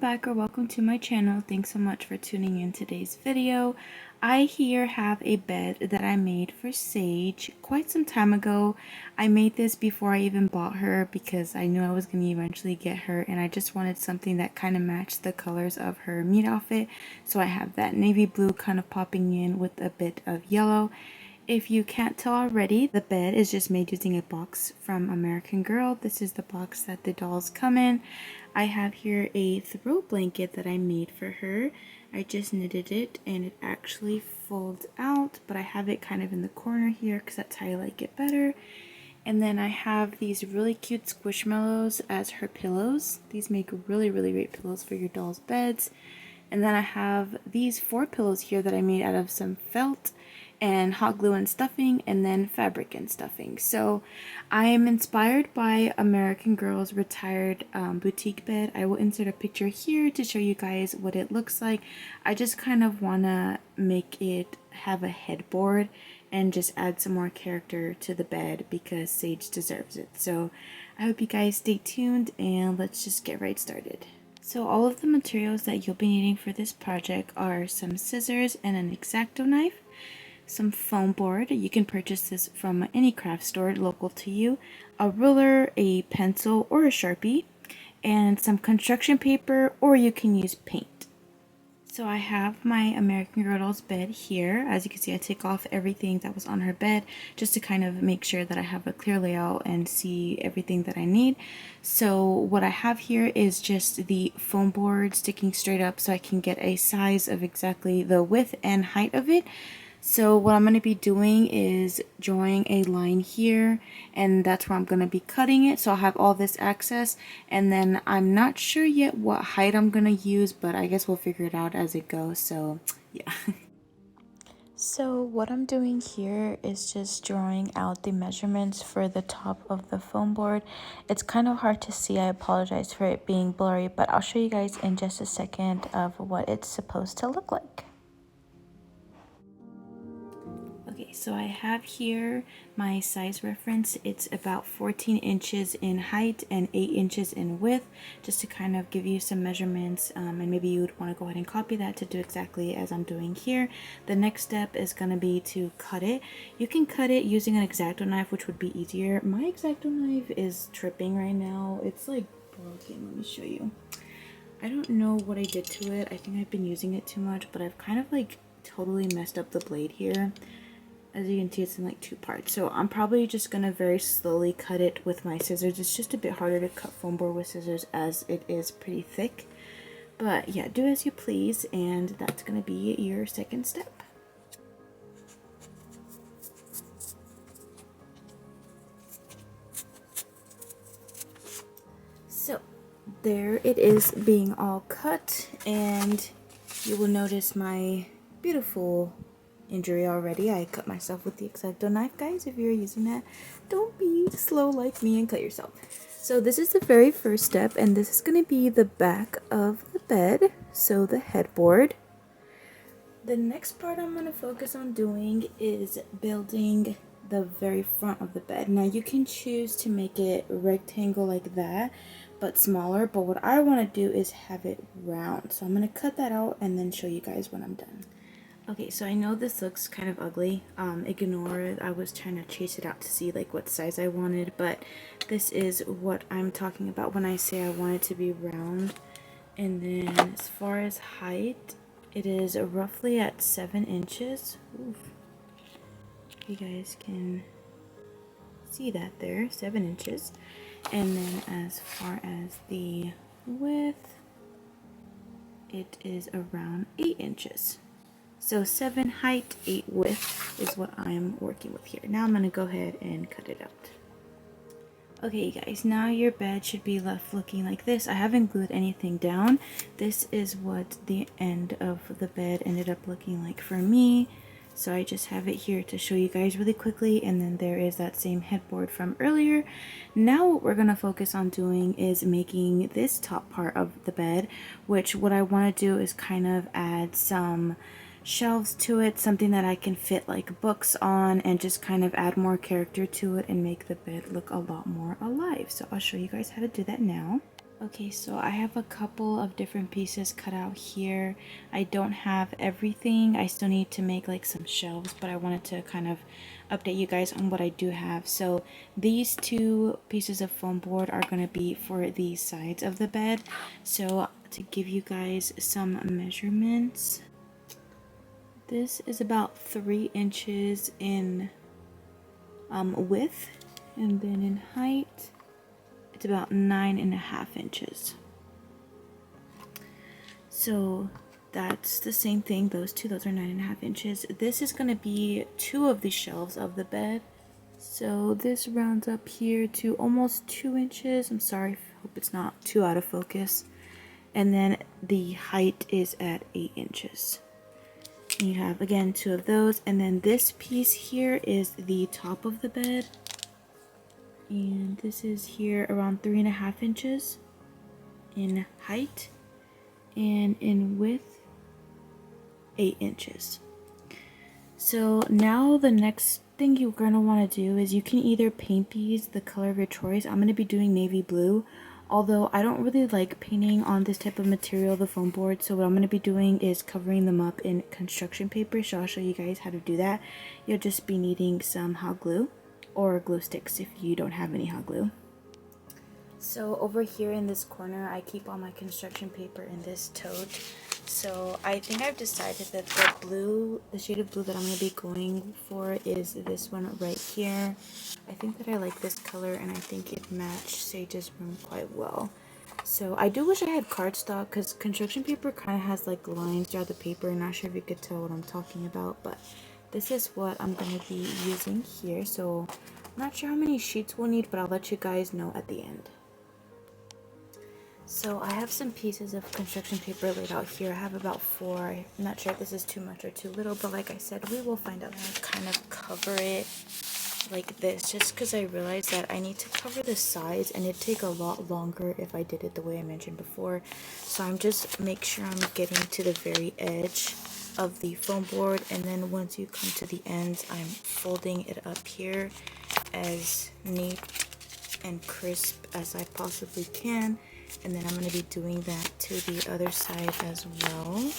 back or welcome to my channel. Thanks so much for tuning in today's video. I here have a bed that I made for Sage quite some time ago. I made this before I even bought her because I knew I was going to eventually get her, and I just wanted something that kind of matched the colors of her meat outfit. So I have that navy blue kind of popping in with a bit of yellow. If you can't tell already, the bed is just made using a box from American Girl. This is the box that the dolls come in. I have here a throw blanket that I made for her. I just knitted it and it actually folds out, but I have it kind of in the corner here because that's how I like it better. And then I have these really cute squishmallows as her pillows. These make really great pillows for your doll's beds. And then I have these 4 pillows here that I made out of some felt and hot glue and stuffing, and then fabric and stuffing. So I am inspired by American Girl's retired boutique bed. I will insert a picture here to show you guys what it looks like. I just kind of want to make it have a headboard and just add some more character to the bed because Sage deserves it. So I hope you guys stay tuned and let's just get right started. So all of the materials that you'll be needing for this project are some scissors and an X-Acto knife, some foam board, you can purchase this from any craft store local to you, a ruler, a pencil or a Sharpie, and some construction paper, or you can use paint. So I have my American Girl doll's bed here. As you can see, I take off everything that was on her bed just to kind of make sure that I have a clear layout and see everything that I need. So what I have here is just the foam board sticking straight up so I can get a size of exactly the width and height of it. So what I'm going to be doing is drawing a line here, and that's where I'm going to be cutting it. So I'll have all this access, and then I'm not sure yet what height I'm going to use, but I guess we'll figure it out as it goes. So yeah. So what I'm doing here is just drawing out the measurements for the top of the foam board. It's kind of hard to see. I apologize for it being blurry, but I'll show you guys in just a second of what it's supposed to look like. Okay, so I have here my size reference. It's about 14 inches in height and 8 inches in width, just to kind of give you some measurements, and maybe you would want to go ahead and copy that to do exactly as I'm doing here. The next step is going to be to cut it. You can cut it using an X-Acto knife, which would be easier. My X-Acto knife is tripping right now. It's like broken. Let me show you. I don't know what I did to it. I think I've been using it too much, but I've kind of like totally messed up the blade here. As you can see, it's in like 2 parts. So I'm probably just going to very slowly cut it with my scissors. It's just a bit harder to cut foam board with scissors as it is pretty thick. But yeah, do as you please, and that's going to be your second step. So there it is being all cut, and you will notice my beautiful injury already. I cut myself with the X-Acto knife, guys. If you're using that, don't be slow like me and cut yourself. So this is the very first step, and this is going to be the back of the bed, so the headboard. The next part I'm going to focus on doing is building the very front of the bed. Now you can choose to make it rectangle like that, but smaller, but what I want to do is have it round. So I'm going to cut that out and then show you guys when I'm done. Okay, so I know this looks kind of ugly. Ignore it. I was trying to chase it out to see like what size I wanted, but this is what I'm talking about when I say I want it to be round. And then as far as height, it is roughly at 7 inches. Oof. You guys can see that there, 7 inches. And then as far as the width, it is around 8 inches. So 7 height, 8 width is what I'm working with here. Now I'm going to go ahead and cut it out. Okay guys, now your bed should be left looking like this. I haven't glued anything down. This is what the end of the bed ended up looking like for me. So I just have it here to show you guys really quickly, and then there is that same headboard from earlier. Now what we're going to focus on doing is making this top part of the bed, which what I want to do is kind of add some shelves to it, something that I can fit like books on and just kind of add more character to it and make the bed look a lot more alive. So I'll show you guys how to do that now. Okay, so I have a couple of different pieces cut out here. I don't have everything. I still need to make like some shelves, but I wanted to kind of update you guys on what I do have. So these two pieces of foam board are going to be for the sides of the bed. So to give you guys some measurements, this is about 3 inches in width, and then in height it's about 9.5 inches. So that's the same thing. Those are 9.5 inches. This is going to be 2 of the shelves of the bed. So this rounds up here to almost 2 inches. I'm sorry, hope it's not too out of focus. And then the height is at 8 inches. And you have again 2 of those. And then this piece here is the top of the bed. And this is here around 3.5 inches in height, and in width 8 inches. So now the next thing you're going to want to do is you can either paint these the color of your choice. I'm going to be doing navy blue, although I don't really like painting on this type of material, the foam board. So what I'm going to be doing is covering them up in construction paper. So I'll show you guys how to do that. You'll just be needing some hot glue or glue sticks if you don't have any hot glue. So over here in this corner, I keep all my construction paper in this tote. So I think I've decided that the shade of blue that I'm going to be going for is this one right here. I think that I like this color, and I think it matched Sage's room quite well. So I do wish I had cardstock, because construction paper kind of has like lines throughout the paper. I'm not sure if you could tell what I'm talking about, but this is what I'm going to be using here. So I'm not sure how many sheets we'll need, but I'll let you guys know at the end. So I have some pieces of construction paper laid out here. I have about 4. I'm not sure if this is too much or too little, but like I said, we will find out. I kind of cover it like this, just because I realized that I need to cover the sides, and it'd take a lot longer if I did it the way I mentioned before. So I'm just make sure I'm getting to the very edge of the foam board, and then once you come to the ends, I'm folding it up here as neat and crisp as I possibly can. And then I'm going to be doing that to the other side as well.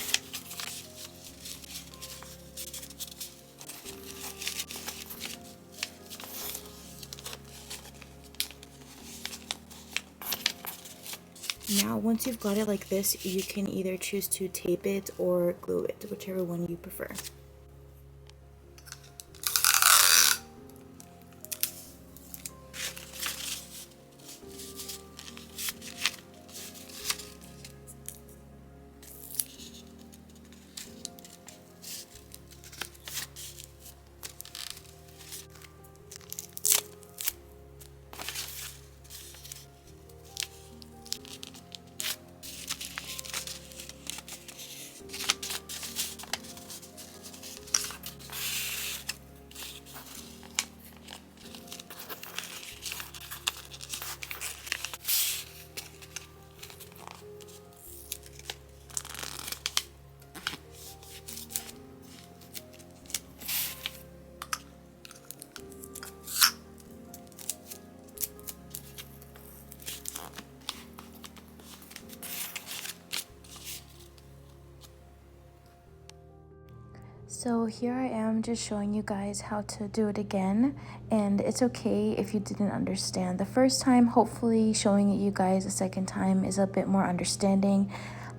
Now, once you've got it like this, you can either choose to tape it or glue it, whichever one you prefer. So here I am just showing you guys how to do it again, and it's okay if you didn't understand the first time. Hopefully showing it you guys a second time is a bit more understanding.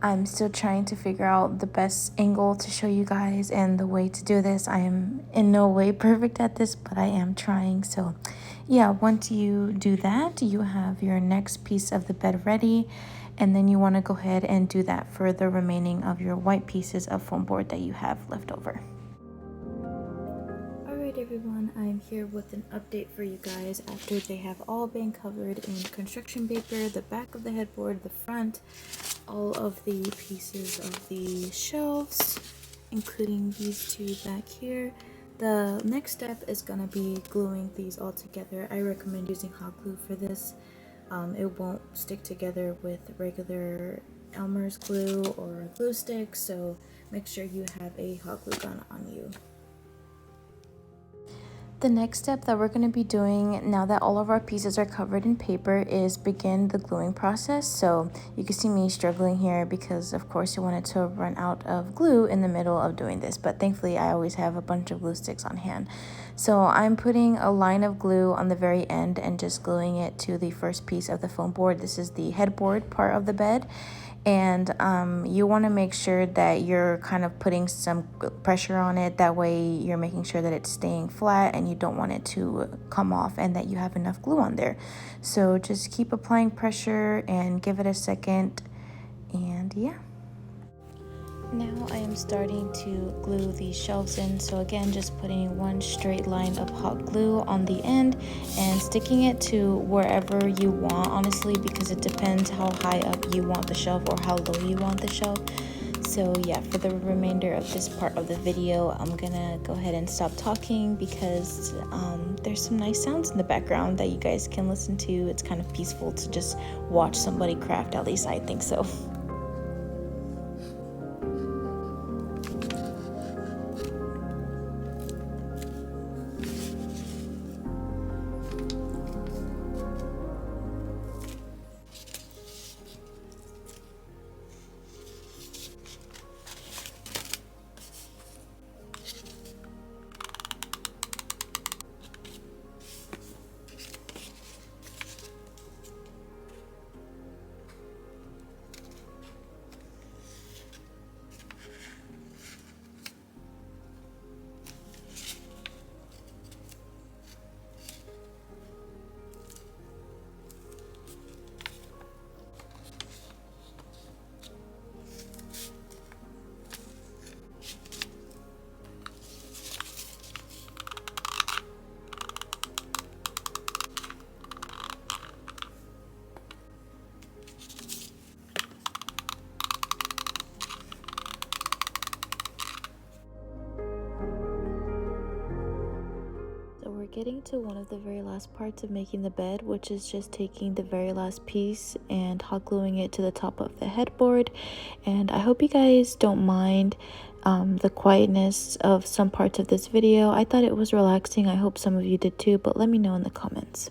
I'm still trying to figure out the best angle to show you guys and the way to do this. I am in no way perfect at this, but I am trying. So yeah, once you do that, you have your next piece of the bed ready, and then you want to go ahead and do that for the remaining of your white pieces of foam board that you have left over. Alright everyone, I'm here with an update for you guys after they have all been covered in construction paper, the back of the headboard, the front, all of the pieces of the shelves, including these 2 back here. The next step is going to be gluing these all together. I recommend using hot glue for this. It won't stick together with regular Elmer's glue or glue sticks, so make sure you have a hot glue gun on you. The next step that we're going to be doing now that all of our pieces are covered in paper is begin the gluing process. So you can see me struggling here because of course I wanted to run out of glue in the middle of doing this, but thankfully I always have a bunch of glue sticks on hand. So I'm putting a line of glue on the very end and just gluing it to the first piece of the foam board. This is the headboard part of the bed. And you want to make sure that you're kind of putting some pressure on it. That way you're making sure that it's staying flat and you don't want it to come off, and that you have enough glue on there. So just keep applying pressure and give it a second, and yeah. Now I am starting to glue these shelves in. So again, just putting one straight line of hot glue on the end and sticking it to wherever you want, honestly, because it depends how high up you want the shelf or how low you want the shelf. So yeah, for the remainder of this part of the video, I'm gonna go ahead and stop talking because there's some nice sounds in the background that you guys can listen to. It's kind of peaceful to just watch somebody craft, at least I think so. So we're getting to one of the very last parts of making the bed, which is just taking the very last piece and hot gluing it to the top of the headboard. And I hope you guys don't mind the quietness of some parts of this video. I thought it was relaxing. I hope some of you did too, but let me know in the comments.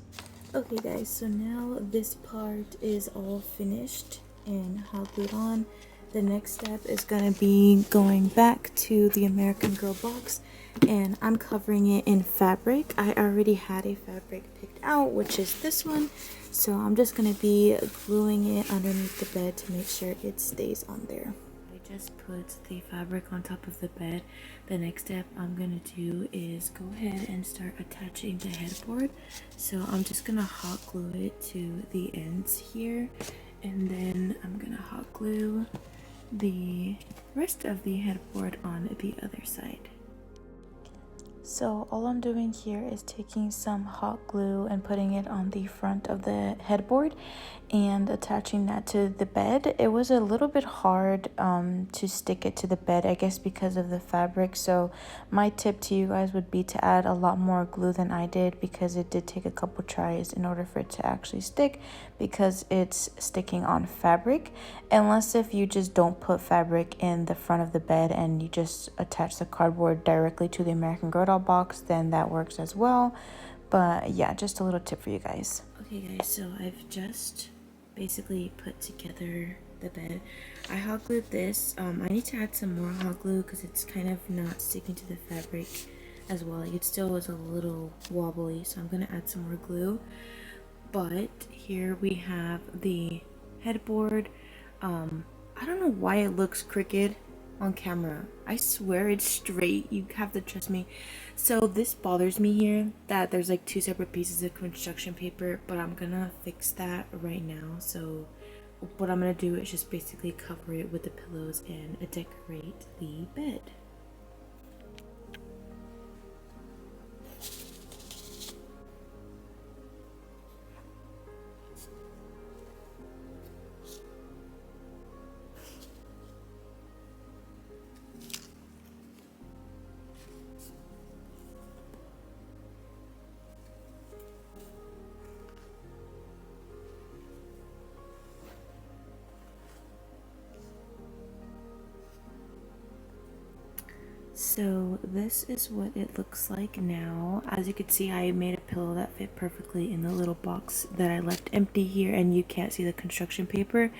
Okay guys, so now this part is all finished and hot glued on. The next step is going to be going back to the American Girl box, and I'm covering it in fabric. I already had a fabric picked out, which is this one, so I'm just going to be gluing it underneath the bed to make sure it stays on there. I just put the fabric on top of the bed. The next step I'm going to do is go ahead and start attaching the headboard. So I'm just going to hot glue it to the ends here, and then I'm going to hot glue the rest of the headboard on the other side. So all I'm doing here is taking some hot glue and putting it on the front of the headboard and attaching that to the bed. It was a little bit hard to stick it to the bed, I guess because of the fabric. So my tip to you guys would be to add a lot more glue than I did, because it did take a couple tries in order for it to actually stick, because it's sticking on fabric. Unless if you just don't put fabric in the front of the bed and you just attach the cardboard directly to the American Girl doll box, then that works as well. But yeah, just a little tip for you guys. Okay guys, so I've just basically put together the bed. I hot glued this. I need to add some more hot glue because it's kind of not sticking to the fabric as well. Like, it still was a little wobbly, so I'm gonna add some more glue. But here we have the headboard. I don't know why it looks crooked on camera. I swear it's straight. You have to trust me. So this bothers me here, that there's like two separate pieces of construction paper, but I'm gonna fix that right now. So what I'm gonna do is just basically cover it with the pillows and decorate the bed. So this is what it looks like now. As you can see, I made a pillow that fit perfectly in the little box that I left empty here, and you can't see the construction paper.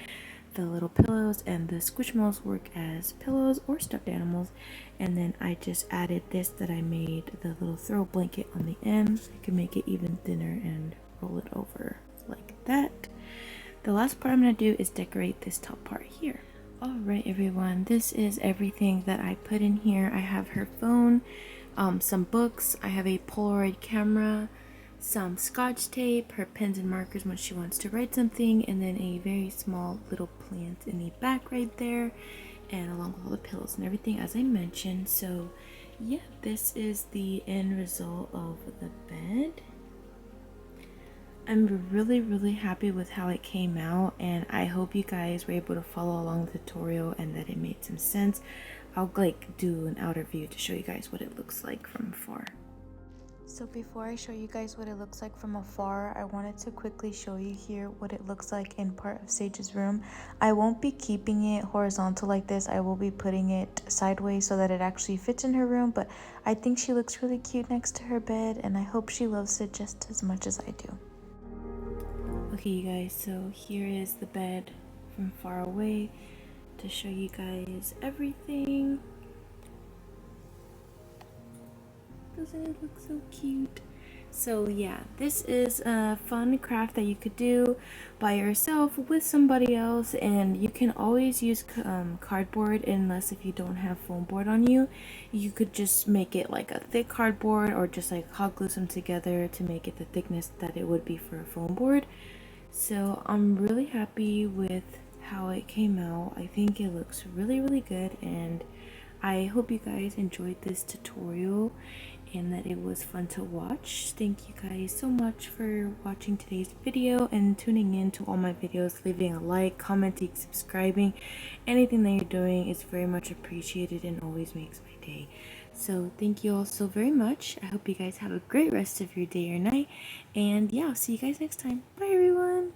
The little pillows and the squishmallows work as pillows or stuffed animals, and then I just added this that I made, the little throw blanket on the end. I can make it even thinner and roll it over like that. The last part I'm going to do is decorate this top part here. Alright everyone, this is everything that I put in here. I have her phone, some books, I have a Polaroid camera, some scotch tape, her pens and markers when she wants to write something, and then a very small little plant in the back right there, and along with all the pillows and everything as I mentioned. So yeah, this is the end result of the bed. I'm really happy with how it came out, and I hope you guys were able to follow along the tutorial and that it made some sense. I'll like do an outer view to show you guys what it looks like from afar. So before I show you guys what it looks like from afar, I wanted to quickly show you here what it looks like in part of Sage's room. I won't be keeping it horizontal like this. I will be putting it sideways so that it actually fits in her room, but I think she looks really cute next to her bed, and I hope she loves it just as much as I do. Okay you guys, so here is the bed from far away to show you guys everything. Doesn't it look so cute? So yeah, this is a fun craft that you could do by yourself with somebody else, and you can always use cardboard, unless if you don't have foam board on you. You could just make it like a thick cardboard, or just like hot glue them together to make it the thickness that it would be for a foam board. So I'm really happy with how it came out. I think it looks really good, and I hope you guys enjoyed this tutorial and that it was fun to watch. Thank you guys so much for watching today's video and tuning in to all my videos, leaving a like, commenting, subscribing. Anything that you're doing is very much appreciated and always makes my day. So thank you all so very much. I hope you guys have a great rest of your day or night, and yeah, I'll see you guys next time. Bye everyone.